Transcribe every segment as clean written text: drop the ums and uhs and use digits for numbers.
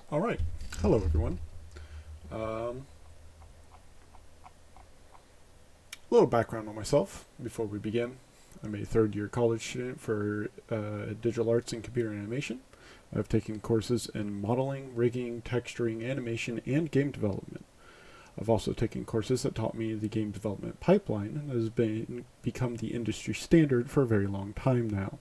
All right. Hello, everyone. Um, a little background on myself before we begin. I'm a third-year college student for digital arts and computer animation. I've taken courses in modeling, rigging, texturing, animation, and game development. I've also taken courses that taught me the game development pipeline and has become the industry standard for a very long time now.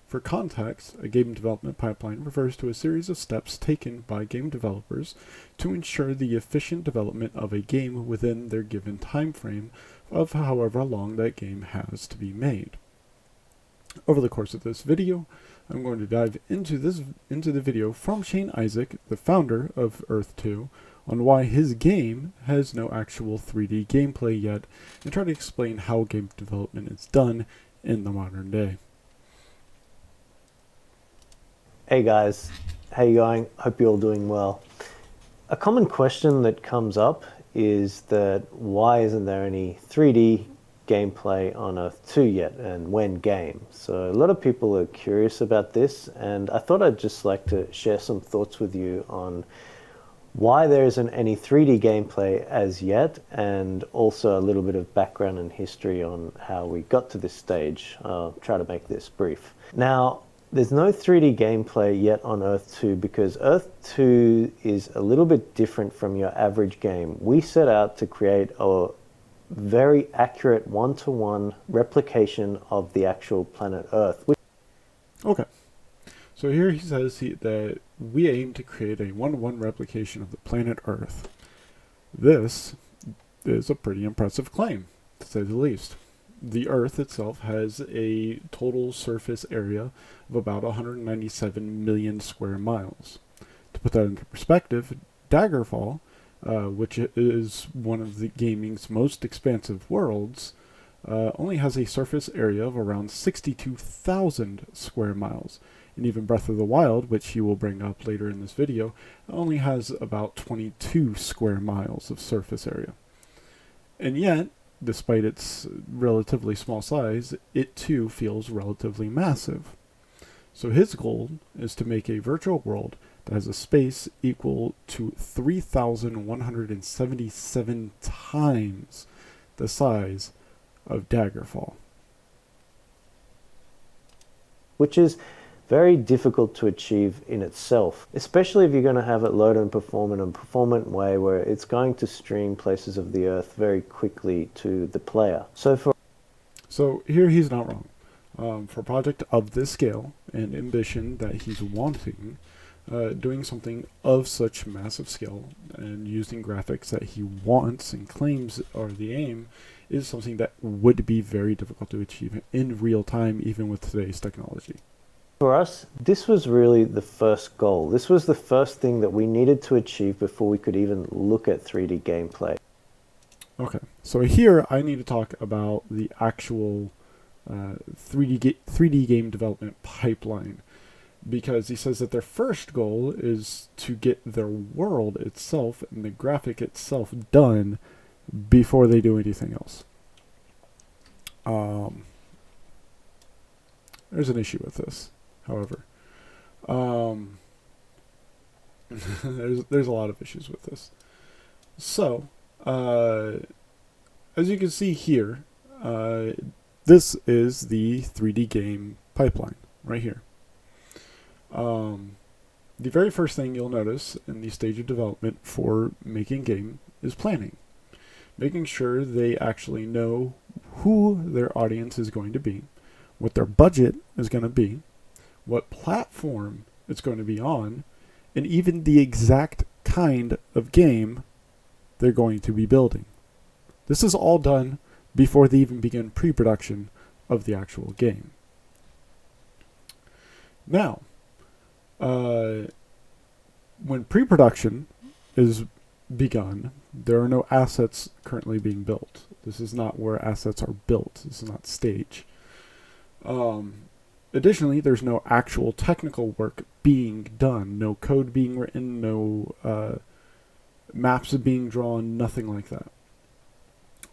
For context, a game development pipeline refers to a series of steps taken by game developers to ensure the efficient development of a game within their given time frame of however long that game has to be made. Over the course of this video, I'm going to dive into the video from Shane Isaac, the founder of Earth 2, on why his game has no actual 3D gameplay yet, and try to explain how game development is done in the modern day. Hey guys, how you going? Hope you're all doing well. A common question that comes up is that why isn't there any 3D gameplay on Earth 2 yet, and when game? So a lot of people are curious about this, and I thought I'd just like to share some thoughts with you on why there isn't any 3D gameplay as yet, and also a little bit of background and history on how we got to this stage. I'll try to make this brief. Now, there's no 3D gameplay yet on Earth 2 because Earth 2 is a little bit different from your average game. We set out to create a very accurate one-to-one replication of the actual planet Earth. Okay. So here he says that we aim to create a one-to-one replication of the planet Earth. This is a pretty impressive claim, to say the least. The Earth itself has a total surface area of about 197 million square miles. To put that into perspective, Daggerfall, which is one of the gaming's most expansive worlds, only has a surface area of around 62,000 square miles. And even Breath of the Wild, which he will bring up later in this video, only has about 22 square miles of surface area. And yet, despite its relatively small size, it too feels relatively massive. So his goal is to make a virtual world that has a space equal to 3,177 times the size of Daggerfall. Which is very difficult to achieve in itself, especially if you're going to have it load and perform in a performant way where it's going to stream places of the Earth very quickly to the player. So here he's not wrong. For a project of this scale and ambition that he's wanting, doing something of such massive scale and using graphics that he wants and claims are the aim is something that would be very difficult to achieve in real time, even with today's technology. For us, this was really the first goal. This was the first thing that we needed to achieve before we could even look at 3D gameplay. Okay, so here I need to talk about the actual 3D game development pipeline, because he says that their first goal is to get their world itself and the graphic itself done before they do anything else. There's an issue with this, however. There's a lot of issues with this. So, as you can see here, this is the 3D game pipeline right here. The very first thing you'll notice in the stage of development for making game is planning. Making sure they actually know who their audience is going to be, what their budget is going to be, what platform it's going to be on, and even the exact kind of game they're going to be building. This is all done before they even begin pre-production of the actual game. Now, when pre-production is begun, there are no assets currently being built. This is not where assets are built. This is not stage. Additionally, there's no actual technical work being done. No code being written, no maps being drawn, nothing like that.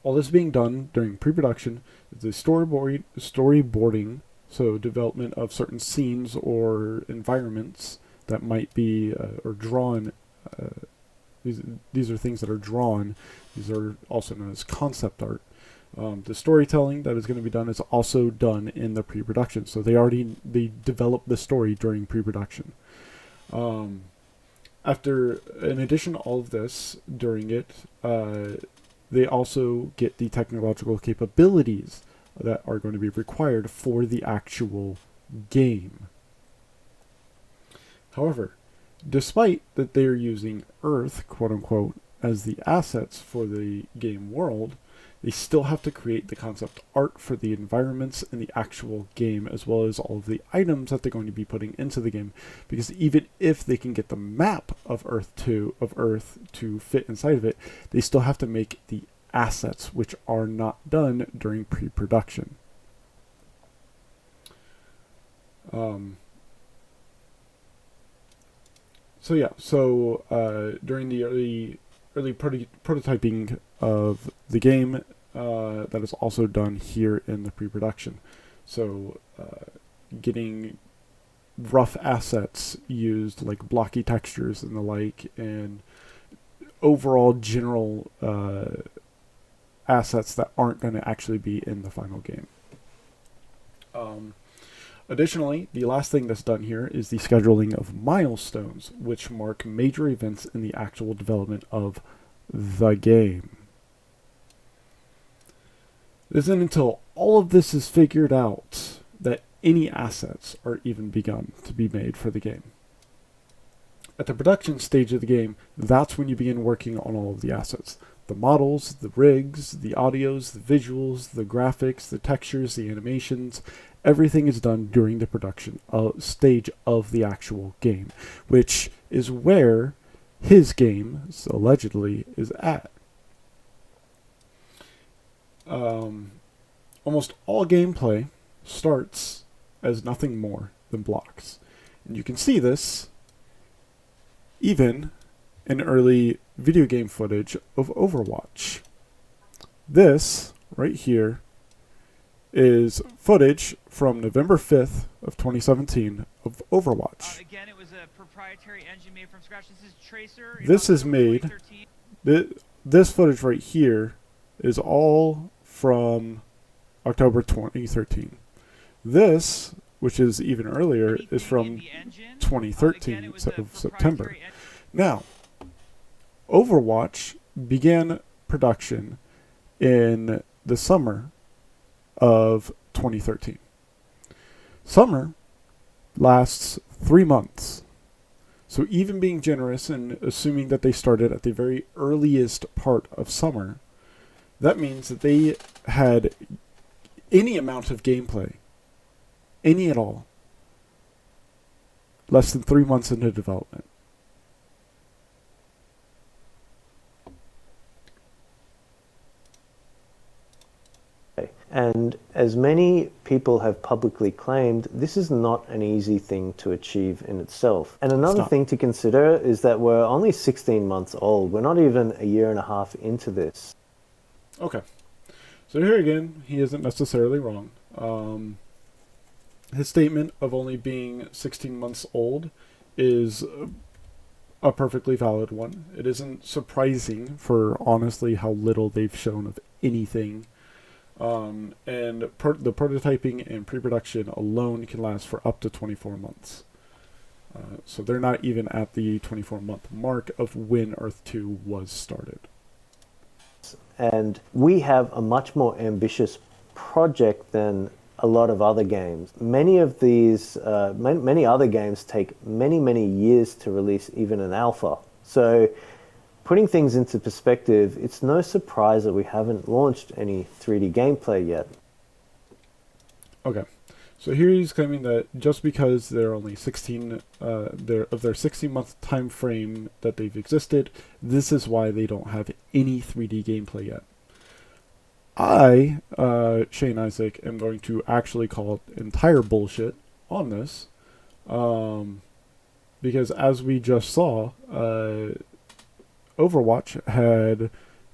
All this being done during pre-production is the storyboarding, so development of certain scenes or environments that might be or drawn. These are things that are drawn. These are also known as concept art. The storytelling that is going to be done is also done in the pre-production. So they develop the story during pre-production. After, in addition to all of this, during it, they also get the technological capabilities that are going to be required for the actual game. However, despite that they're using Earth, quote unquote, as the assets for the game world, they still have to create the concept art for the environments in the actual game, as well as all of the items that they're going to be putting into the game. Because even if they can get the map of Earth to fit inside of it, they still have to make the assets, which are not done during pre-production. During the early prototyping of the game, that is also done here in the pre-production. So getting rough assets used, like blocky textures and the like, and overall general assets that aren't going to actually be in the final game. Additionally, the last thing that's done here is the scheduling of milestones, which mark major events in the actual development of the game. It isn't until all of this is figured out that any assets are even begun to be made for the game. At the production stage of the game, that's when you begin working on all of the assets. The models, the rigs, the audios, the visuals, the graphics, the textures, the animations, everything is done during the production stage of the actual game, which is where his game, allegedly, is at. Almost all gameplay starts as nothing more than blocks. And you can see this even in early video game footage of Overwatch. This, right here, is footage from November 5th of 2017 of Overwatch. Again, it was a proprietary engine made from scratch. This is Tracer. This is made... This footage right here is all from October 2013. This, which is even earlier, is from 2013, of September. Now, Overwatch began production in the summer of 2013. Summer lasts 3 months. So even being generous and assuming that they started at the very earliest part of summer, that means that they had any amount of gameplay, any at all, less than 3 months into development. And as many people have publicly claimed, this is not an easy thing to achieve in itself. And another thing to consider is that we're only 16 months old. We're not even a year and a half into this. Okay. So here again, he isn't necessarily wrong. His statement of only being 16 months old is a perfectly valid one. It isn't surprising for honestly how little they've shown of anything. And the prototyping and pre-production alone can last for up to 24 months. So they're not even at the 24-month mark of when Earth 2 was started. And we have a much more ambitious project than a lot of other games. Many of these, many other games take many, many years to release even an alpha. So putting things into perspective, it's no surprise that we haven't launched any 3D gameplay yet. Okay, so here he's claiming that just because they're only 16, of their 16-month time frame that they've existed, this is why they don't have any 3D gameplay yet. I, Shane Isaac, am going to actually call it entire bullshit on this, because as we just saw, Overwatch had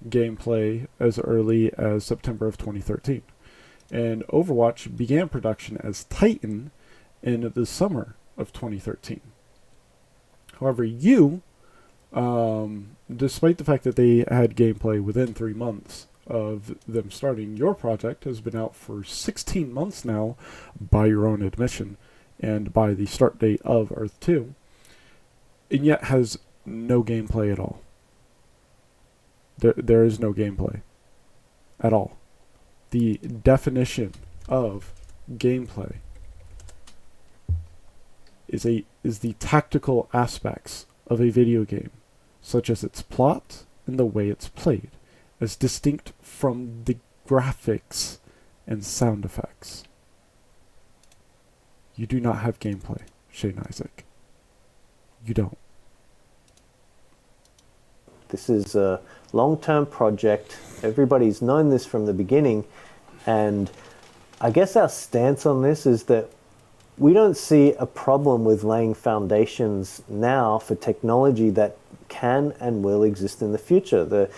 gameplay as early as September of 2013. And Overwatch began production as Titan in the summer of 2013. However, despite the fact that they had gameplay within 3 months of them starting, your project has been out for 16 months now by your own admission and by the start date of Earth 2, and yet has no gameplay at all. There is no gameplay at all. The definition of gameplay is the tactical aspects of a video game, such as its plot and the way it's played, as distinct from the graphics and sound effects. You do not have gameplay, Shane Isaac. You don't. This is a long-term project. Everybody's known this from the beginning, and I guess our stance on this is that we don't see a problem with laying foundations now for technology that can and will exist in the future. The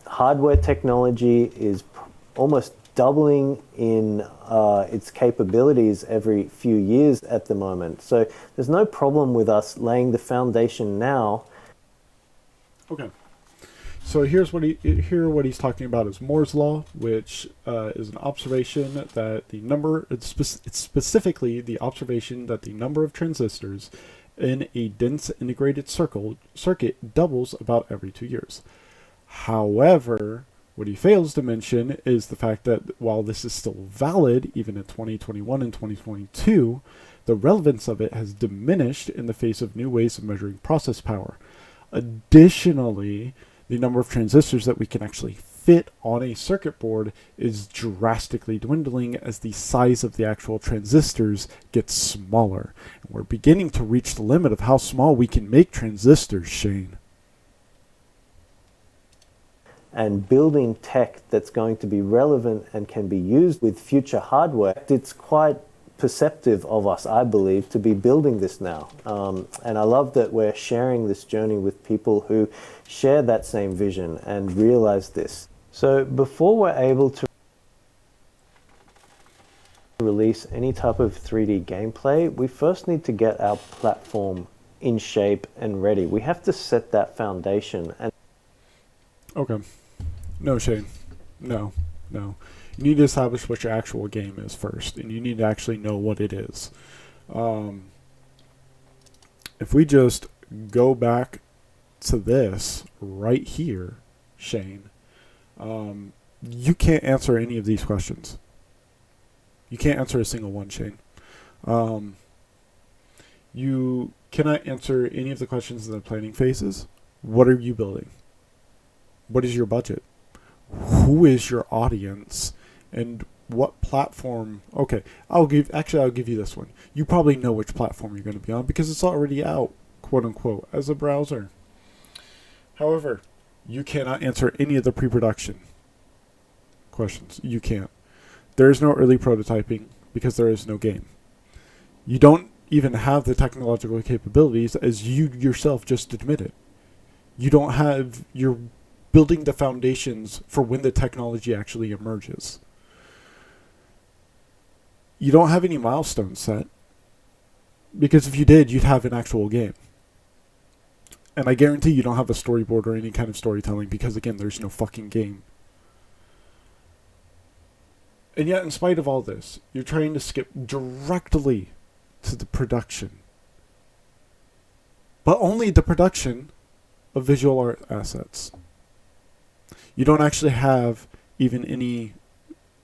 hardware technology is almost doubling in its capabilities every few years at the moment. So there's no problem with us laying the foundation now. Okay. So here's what he's talking about is Moore's law, which is an observation that it's specifically the observation that the number of transistors in a dense integrated circuit doubles about every 2 years. However, what he fails to mention is the fact that while this is still valid, even in 2021 and 2022, the relevance of it has diminished in the face of new ways of measuring process power. Additionally, the number of transistors that we can actually fit on a circuit board is drastically dwindling as the size of the actual transistors gets smaller. And we're beginning to reach the limit of how small we can make transistors, Shane. And building tech that's going to be relevant and can be used with future hardware, it's quite perceptive of us, I believe, to be building this now. And I love that we're sharing this journey with people who share that same vision and realize this. So before we're able to release any type of 3D gameplay, we first need to get our platform in shape and ready. We have to set that foundation. And Okay. No, Shane. No. You need to establish what your actual game is first, and you need to actually know what it is. If we just go back to this right here, Shane, you can't answer any of these questions. You can't answer a single one, Shane. You cannot answer any of the questions in the planning phases. What are you building? What is your budget? Who is your audience? And what platform? Okay, I'll give you this one. You probably know which platform you're going to be on because it's already out, quote unquote, as a browser. However, you cannot answer any of the pre-production questions. You can't. There is no early prototyping because there is no game. You don't even have the technological capabilities, as you yourself just admitted. You're building the foundations for when the technology actually emerges. You don't have any milestones set, because if you did, you'd have an actual game. And I guarantee you don't have a storyboard or any kind of storytelling, because again, there's no fucking game. And yet, in spite of all this, you're trying to skip directly to the production. But only the production of visual art assets. You don't actually have even any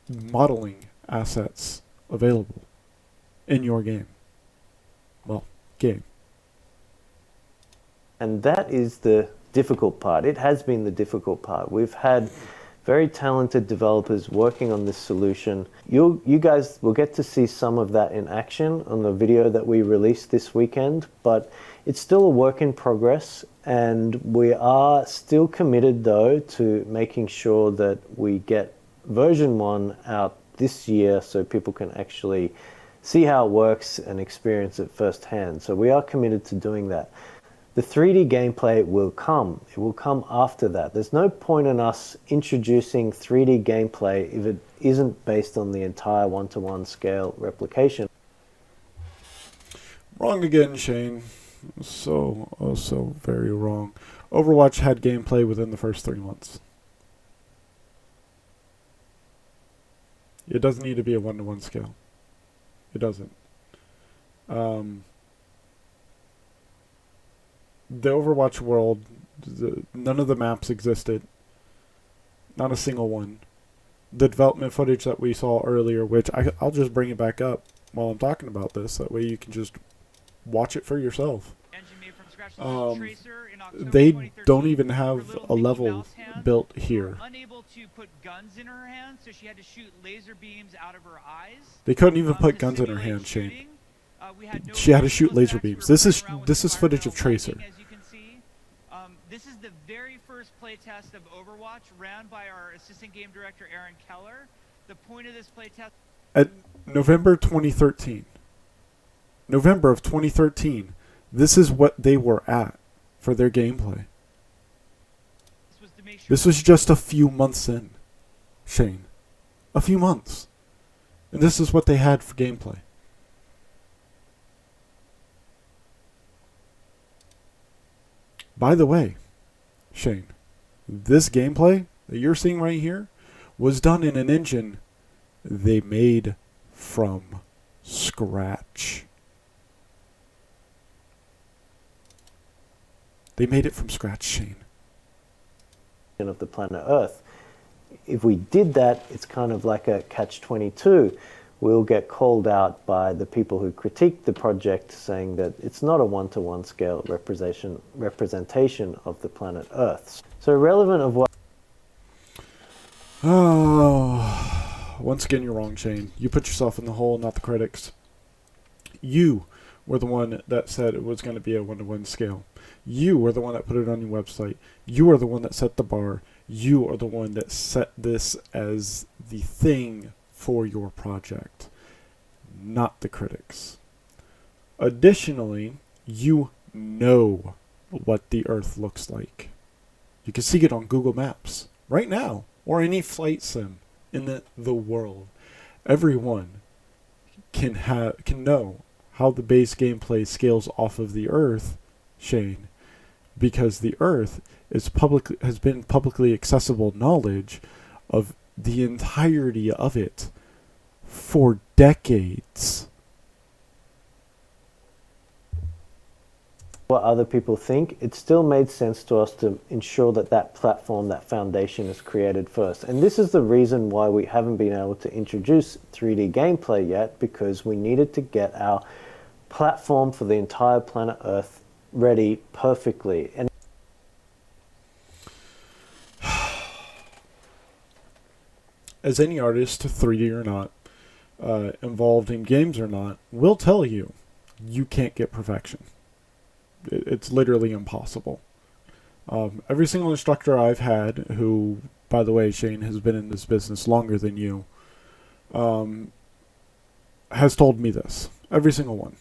modeling assets available in your game. Well, game. And that is the difficult part. It has been the difficult part. We've had very talented developers working on this solution. You guys will get to see some of that in action on the video that we released this weekend, but it's still a work in progress, and we are still committed though to making sure that we get version 1 out this year so people can actually see how it works and experience it firsthand. So we are committed to doing that. The 3D gameplay will come. It will come after that. There's no point in us introducing 3D gameplay if it isn't based on the entire 1-to-1 scale replication. Wrong again, Shane. So very wrong. Overwatch had gameplay within the first 3 months. It doesn't need to be a 1-to-1 scale. It doesn't. The Overwatch world, none of the maps existed. Not a single one. The development footage that we saw earlier, which I'll just bring it back up while I'm talking about this. That way you can just watch it for yourself. They don't even have a level built here. Unable to put guns in her hands, so she had to shoot laser beams out of her eyes. They couldn't even put guns in her hand, Shane. She had to shoot laser beams. This is footage of Tracer. As you can see, this is the very first playtest of Overwatch ran by our assistant game director Aaron Keller. The point of this playtest At November 2013. November of 2013. This is what they were at for their gameplay. was to make sure This was just a few months in, Shane. A few months. And this is what they had for gameplay. By the way, Shane, this gameplay that you're seeing right here was done in an engine they made from scratch. They made it from scratch, Shane. Of the planet Earth. If we did that, it's kind of like a catch-22. We'll get called out by the people who critique the project, saying that it's not a 1-to-1 scale representation of the planet Earth. So relevant of what... Oh, once again, you're wrong, Shane. You put yourself in the hole, not the critics. You were the one that said it was going to be a 1-to-1 scale. You were the one that put it on your website. You are the one that set the bar. You are the one that set this as the thing for your project, not the critics. Additionally, you know what the Earth looks like. You can see it on Google Maps right now, or any flight sim in the world. Everyone can know how the base gameplay scales off of the Earth, Shane, because the Earth has been publicly accessible knowledge of the entirety of it for decades. What other people think, it still made sense to us to ensure that that platform, that foundation is created first. And this is the reason why we haven't been able to introduce 3D gameplay yet, because we needed to get our platform for the entire planet Earth ready perfectly. And as any artist, 3D or not, involved in games or not, will tell you, you can't get perfection. It's literally impossible. Every single instructor I've had, who, by the way, Shane, has been in this business longer than you, has told me this. Every single one.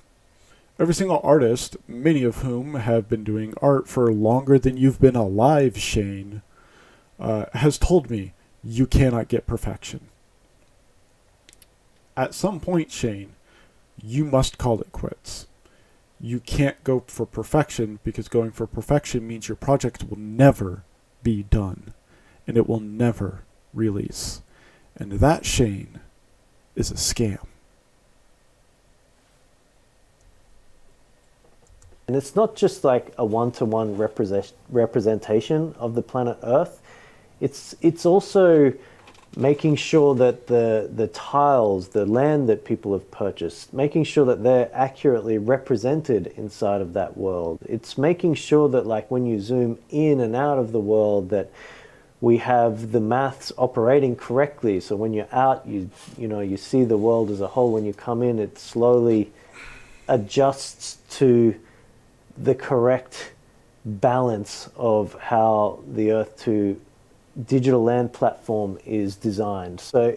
Every single artist, many of whom have been doing art for longer than you've been alive, Shane, has told me, you cannot get perfection. At some point, Shane, you must call it quits. You can't go for perfection, because going for perfection means your project will never be done, and it will never release. And that, Shane, is a scam. And it's not just like a 1-to-1 representation of the planet Earth. It's also making sure that the tiles, the land that people have purchased, making sure that they're accurately represented inside of that world. It's making sure that, like, when you zoom in and out of the world, that we have the maths operating correctly. So when you're out, you see the world as a whole. When you come in, it slowly adjusts to the correct balance of how the Earth to digital land platform is designed. So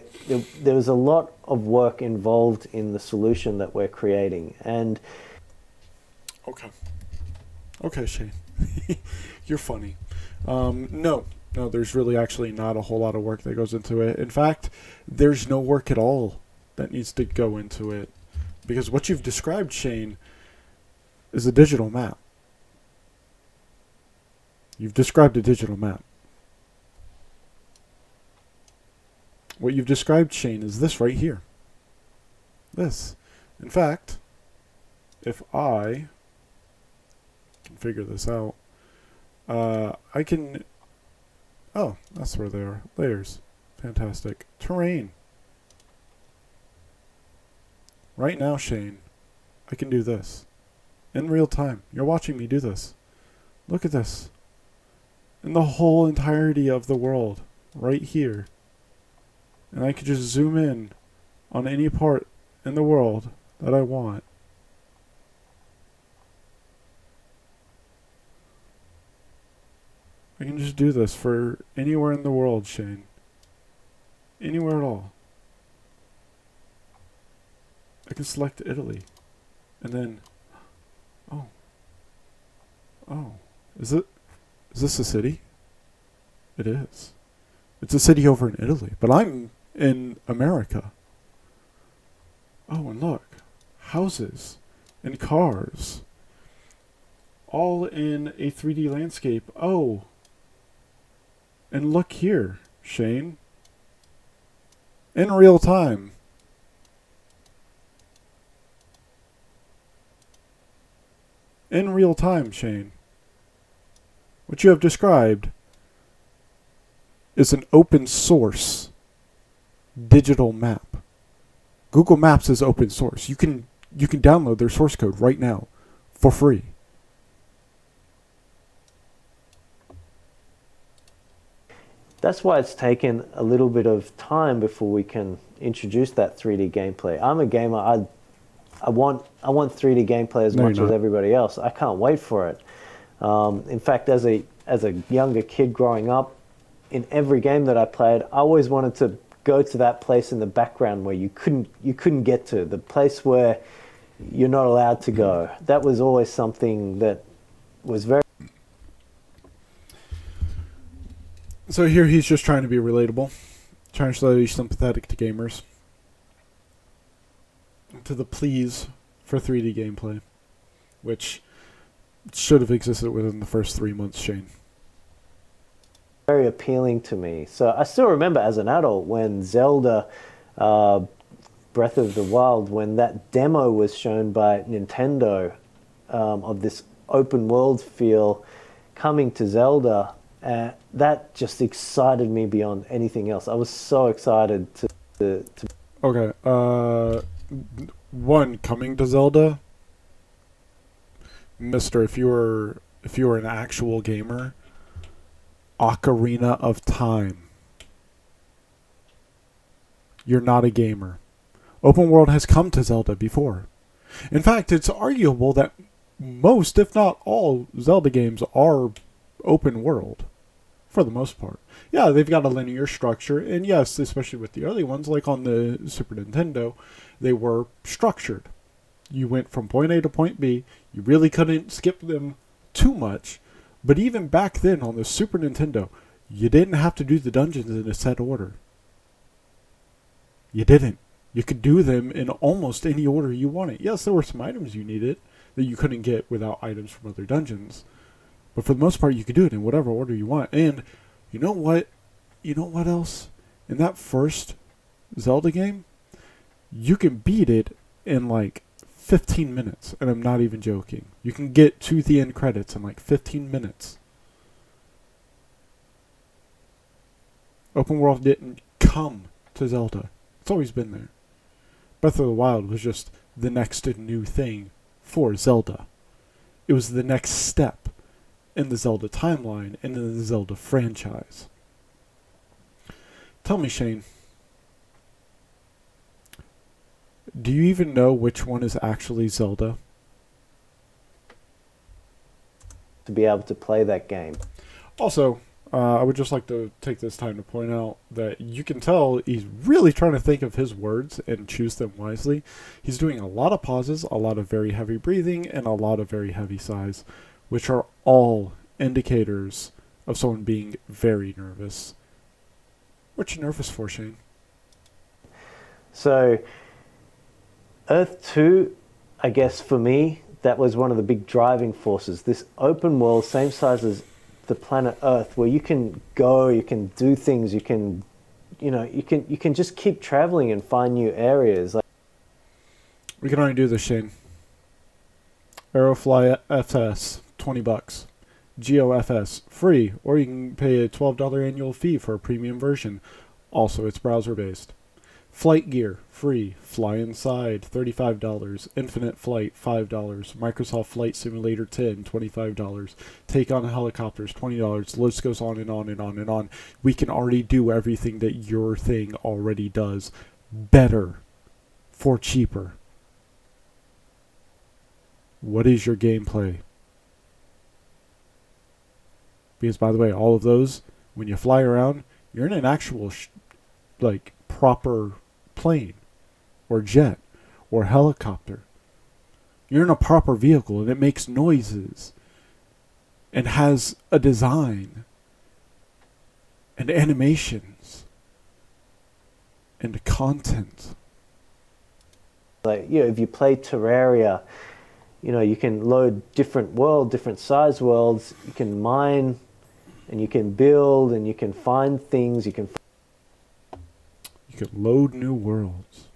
there was a lot of work involved in the solution that we're creating. And Okay, Shane. You're funny. No, there's really actually not a whole lot of work that goes into it. In fact, there's no work at all that needs to go into it. Because what you've described, Shane, is a digital map. You've described a digital map. What you've described, Shane, is this right here. This. In fact, if I can figure this out, I can... Oh, that's where they are. Layers. Fantastic. Terrain. Right now, Shane, I can do this. In real time. You're watching me do this. Look at this. In the whole entirety of the world. Right here. And I could just zoom in on any part in the world that I want. I can just do this for anywhere in the world, Shane. Anywhere at all. I can select Italy. And then... Oh. Is this a city? It is. It's a city over in Italy. But I'm in America. Oh, and look. Houses. And cars. All in a 3D landscape. Oh. And look here, Shane. In real time. In real time, Shane. What you have described is an open source digital map. Google Maps is open source. You can download their source code right now for free. That's why it's taken a little bit of time before we can introduce that 3D gameplay. I'm a gamer. I want 3D gameplay as much as everybody else. I can't wait for it. In fact, as a younger kid growing up, in every game that I played, I always wanted to go to that place in the background where you couldn't get to, the place where you're not allowed to go. That was always something that was very... So here he's just trying to be relatable, trying to show that he's sympathetic to gamers, to the pleas for 3D gameplay, which should have existed within the first 3 months, Shane. Very appealing to me. So I still remember as an adult when Zelda Breath of the Wild, when that demo was shown by Nintendo of this open world feel coming to Zelda, that just excited me beyond anything else. I was so excited to... Okay, one, coming to Zelda, Mister, if you were an actual gamer, Ocarina of Time. You're not a gamer. Open world has come to Zelda before. In fact, it's arguable that most, if not all, Zelda games are open world. For the most part. Yeah, they've got a linear structure, and yes, especially with the early ones, like on the Super Nintendo, they were structured. You went from point A to point B, you really couldn't skip them too much, but even back then on the Super Nintendo, you didn't have to do the dungeons in a set order. You didn't. You could do them in almost any order you wanted. Yes, there were some items you needed that you couldn't get without items from other dungeons. But for the most part, you could do it in whatever order you want. And you know what? You know what else? In that first Zelda game, you can beat it in like 15 minutes. And I'm not even joking. You can get to the end credits in like 15 minutes. Open world didn't come to Zelda. It's always been there. Breath of the Wild was just the next new thing for Zelda. It was the next step in the Zelda timeline and in the Zelda franchise. Tell me, Shane, do you even know which one is actually Zelda? To be able to play that game. Also, I would just like to take this time to point out that you can tell he's really trying to think of his words and choose them wisely. He's doing a lot of pauses, a lot of very heavy breathing, and a lot of very heavy sighs, which are all indicators of someone being very nervous. What you nervous for, Shane? So, Earth 2, I guess for me, that was one of the big driving forces. This open world, same size as the planet Earth, where you can go, you can do things, you can just keep traveling and find new areas. Like, We can already do this, Shane. Aerofly FS, $20. GeoFS, free, or you can pay a $12 annual fee for a premium version. Also, it's browser-based. Flight Gear, free. Fly Inside, $35. Infinite Flight, $5. Microsoft Flight Simulator 10, $25. Take on Helicopters, $20. The list goes on and on and on and on. We can already do everything that your thing already does better for cheaper. What is your gameplay? Because, by the way, all of those, when you fly around, you're in an actual, proper plane, or jet, or helicopter. You're in a proper vehicle, and it makes noises, and has a design, and animations, and content. if you play Terraria, you can load different size worlds. You can mine, and you can build, and you can find things. You can load new worlds.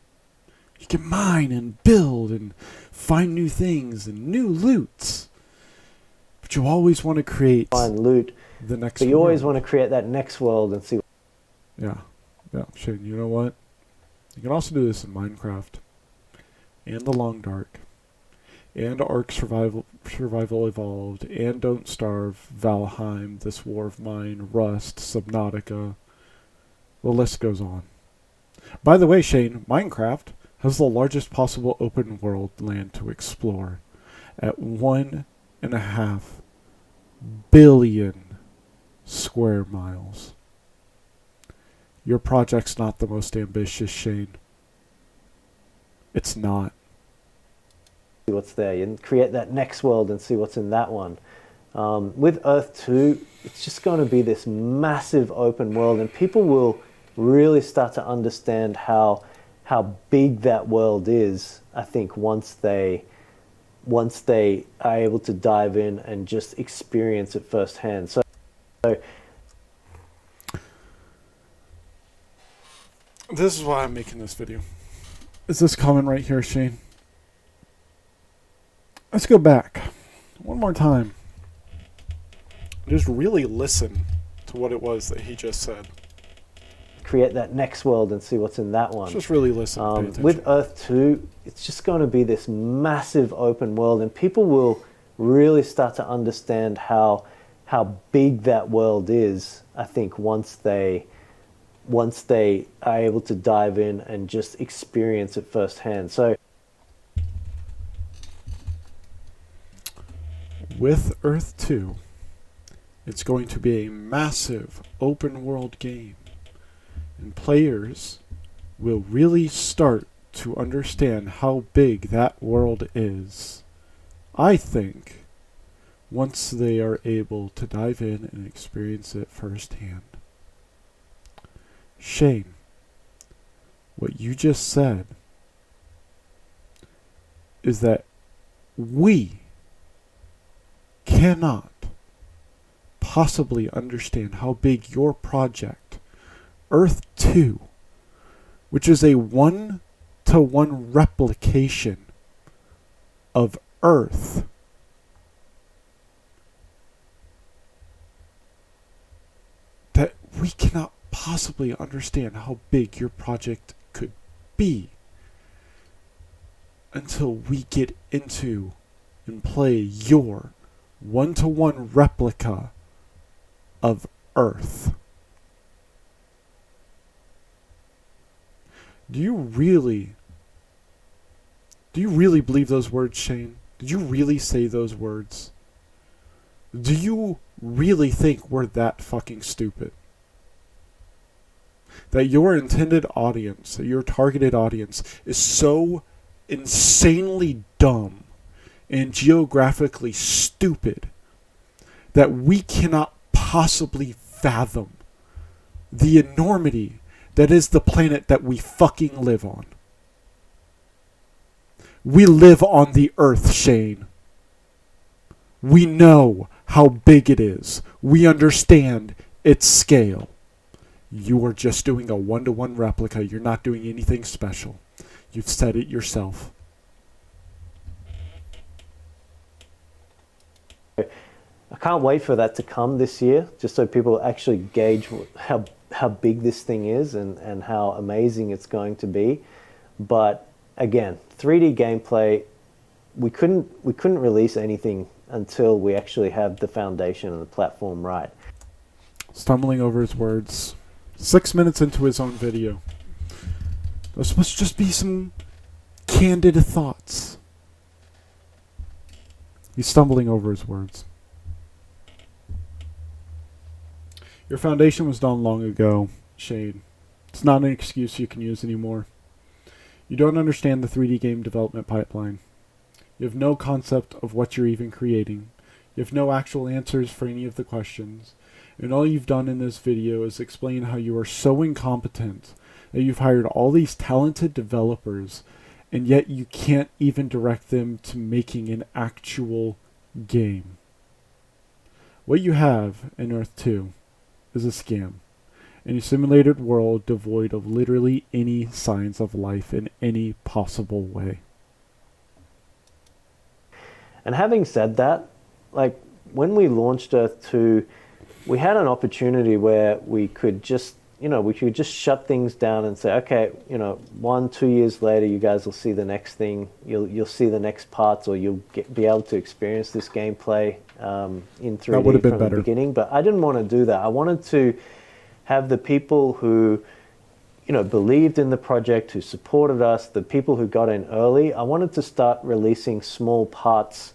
You can mine and build and find new things and new loots. But you always want to create find loot. The next But you world. always want to create that next world and see. Yeah. Shane, you know what? You can also do this in Minecraft, and The Long Dark, and Ark Survival Evolved, and Don't Starve, Valheim, This War of Mine, Rust, Subnautica. The list goes on. By the way, Shane, Minecraft has the largest possible open world land to explore at 1.5 billion square miles. Your project's not the most ambitious, Shane. It's not. See what's there. You create that next world and see what's in that one. With Earth 2, it's just going to be this massive open world, and people will really start to understand how big that world is, I think, once they are able to dive in and just experience it firsthand. So this is why I'm making this video. Is this comment right here, Shane? Let's go back one more time. Just really listen to what it was that he just said. create that next world and see what's in that one. Just really listen. Pay attention. With Earth 2, it's just going to be this massive open world, and people will really start to understand how big that world is, I think, once they are able to dive in and just experience it firsthand. So with Earth 2, it's going to be a massive open world game, and players will really start to understand how big that world is, I think, once they are able to dive in and experience it firsthand. Shane, what you just said is that we cannot possibly understand how big your project, Earth 2, which is a 1-to-1 replication of Earth, that we cannot possibly understand how big your project could be until we get into and play your 1-to-1 replica of Earth. Do you really believe those words, Shane? Did you really say those words? Do you really think we're that fucking stupid? That your intended audience, that your targeted audience, is so insanely dumb and geographically stupid that we cannot possibly fathom the enormity that is the planet that we fucking live on. We live on the Earth, Shane. We know how big it is. We understand its scale. You are just doing a one-to-one replica. You're not doing anything special. You've said it yourself. I can't wait for that to come this year, just so people actually gauge how big this thing is and how amazing it's going to be. But again, 3D gameplay, we couldn't release anything until we actually have the foundation and the platform right. Stumbling over his words. 6 minutes into his own video. Those supposed to just be some candid thoughts. He's stumbling over his words. Your foundation was done long ago, Shane. It's not an excuse you can use anymore. You don't understand the 3D game development pipeline. You have no concept of what you're even creating. You have no actual answers for any of the questions. And all you've done in this video is explain how you are so incompetent that you've hired all these talented developers, and yet you can't even direct them to making an actual game. What you have in Earth 2 is a scam, in a simulated world devoid of literally any signs of life in any possible way. And having said that, like when we launched Earth 2, we had an opportunity where we could just, shut things down and say, okay, 1-2 years later, you guys will see the next thing. You'll see the next parts, or you'll be able to experience this gameplay in 3D That would have been from better. the beginning. But I didn't want to do that. I wanted to have the people who, believed in the project, who supported us, the people who got in early. I wanted to start releasing small parts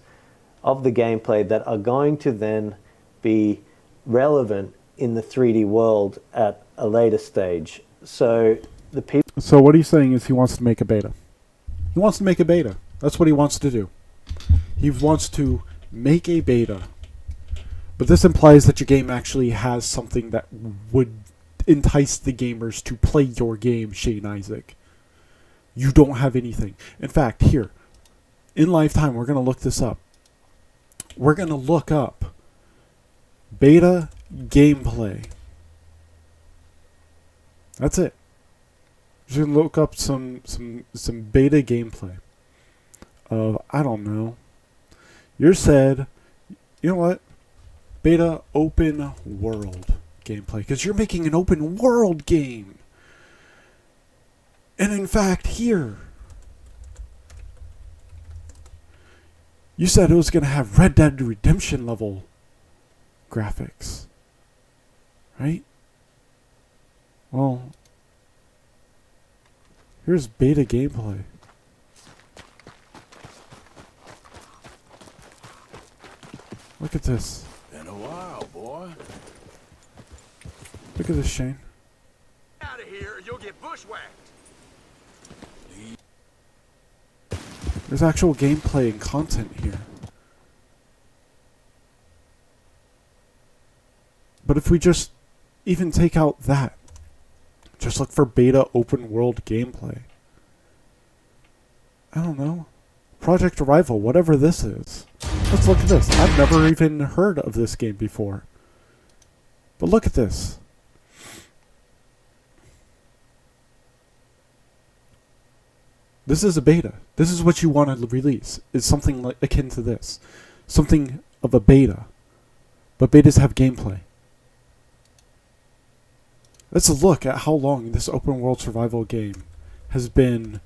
of the gameplay that are going to then be relevant in the 3D world at a later stage. So the people. So what he's saying is he wants to make a beta. He wants to make a beta. That's what he wants to do. He wants to make a beta. But this implies that your game actually has something that would entice the gamers to play your game, Shane Isaac. You don't have anything. In fact, here, in Lifetime, we're going to look this up. We're going to look up beta gameplay. That's it. Just gonna look up some beta gameplay of, I don't know. You said, you know what? Beta open world gameplay, because you're making an open world game. And in fact, here, you said it was gonna have Red Dead Redemption level graphics, right? Well, here's beta gameplay. Look at this. Been a while, boy. Look at this, Shane. Out of here, you'll get bushwhacked. There's actual gameplay and content here. But if we just even take out that, just look for beta open world gameplay. I don't know. Project Arrival, whatever this is. Let's look at this. I've never even heard of this game before. But look at this. This is a beta. This is what you want to release. It's something like akin to this. Something of a beta. But betas have gameplay. Let's look at how long this open world survival game has been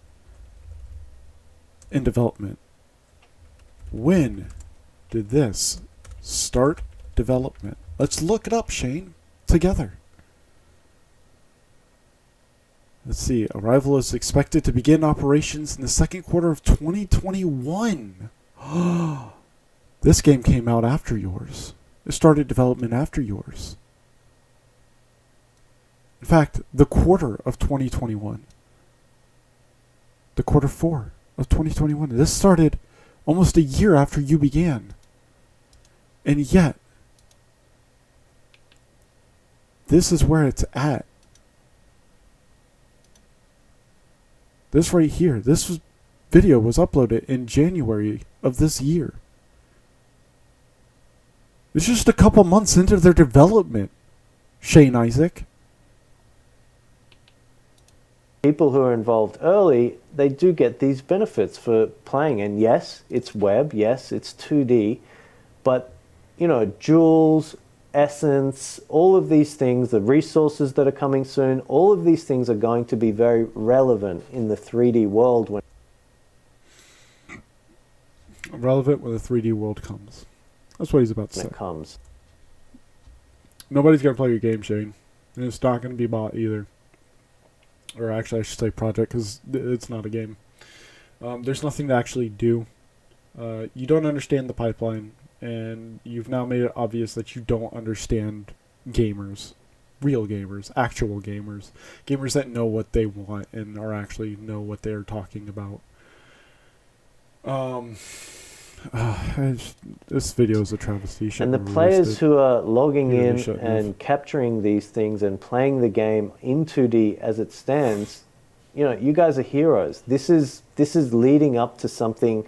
in development. When did this start development? Let's look it up, Shane, together. Let's see. Arrival is expected to begin operations in the second quarter of 2021. This game came out after yours. It started development after yours. In fact, the quarter of 2021. The quarter 4 of 2021. This started almost a year after you began. And yet, this is where it's at. This right here, video was uploaded in January of this year. It's just a couple months into their development, Shane Isaac. People who are involved early, they do get these benefits for playing. And yes, it's web. Yes, it's 2D. But, you know, Jules, Essence, all of these things, the resources that are coming soon, all of these things are going to be very relevant in the 3D world when Relevant when the 3D world comes. That's what he's about to say. it comes. Nobody's going to play your game, Shane. And it's not going to be bought either. Or actually, I should say project, because it's not a game. There's nothing to actually do. You don't understand the pipeline, and you've now made it obvious that you don't understand gamers. Real gamers. Actual gamers. Gamers that know what they want and are actually know what they're talking about. This video is a travesty. And the players who are logging Really in shouldn't and have. capturing these things and playing the game in 2D as it stands, you know, you guys are heroes. This is leading up to something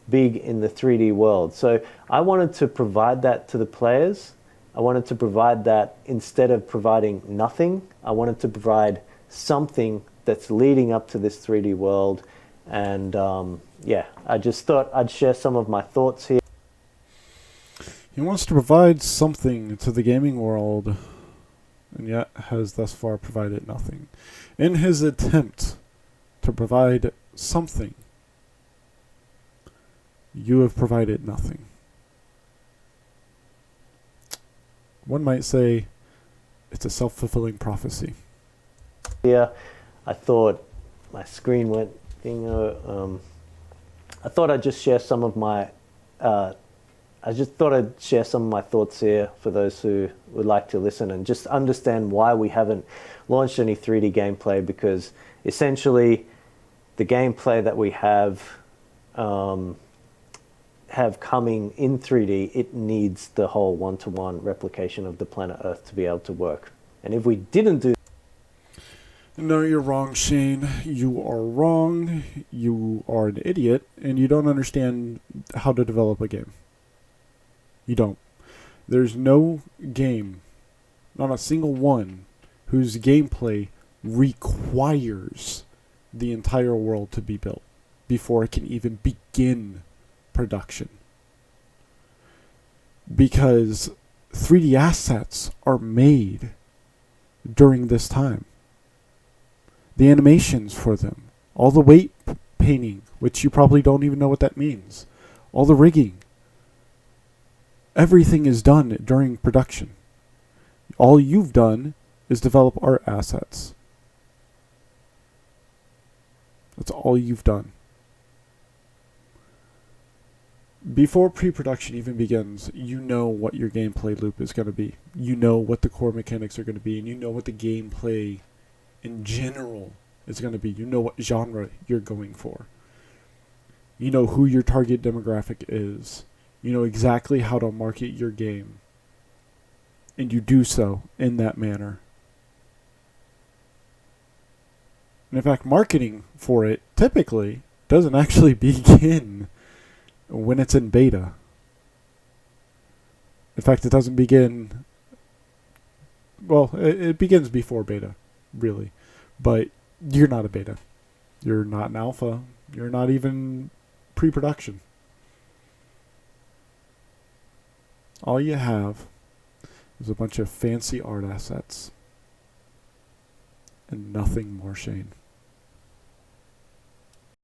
big in the 3D world. So I wanted to provide that to the players. I wanted to provide that instead of providing nothing. I wanted to provide something that's leading up to this 3D world. And yeah, I just thought I'd share some of my thoughts here. He wants to provide something to the gaming world, and yet has thus far provided nothing. In his attempt to provide something, you have provided nothing. One might say it's a self-fulfilling prophecy. Here, I thought my screen went. I thought I'd just share some of my. I just thought I'd share some of my thoughts here for those who would like to listen and just understand why we haven't launched any 3D gameplay, because essentially the gameplay that we have coming in 3D, it needs the whole one-to-one replication of the planet Earth to be able to work. And if we didn't do No, you're wrong, Shane. You are wrong. You are an idiot, and you don't understand how to develop a game. You don't. There's no game, not a single one, whose gameplay requires the entire world to be built before it can even begin production. Because 3D assets are made during this time. The animations for them, all the weight painting, which you probably don't even know what that means, all the rigging, everything is done during production. All you've done is develop art assets. That's all you've done. Before pre-production even begins, you know what your gameplay loop is going to be. You know what the core mechanics are going to be, and you know what the gameplay in general is going to be. You know what genre you're going for. You know who your target demographic is. You know exactly how to market your game. And you do so in that manner. And in fact, marketing for it typically doesn't actually begin when it's in beta. In fact, it doesn't begin... Well, it begins before beta, really. But you're not a beta. You're not an alpha. You're not even pre-production. All you have is a bunch of fancy art assets. And nothing more, Shane.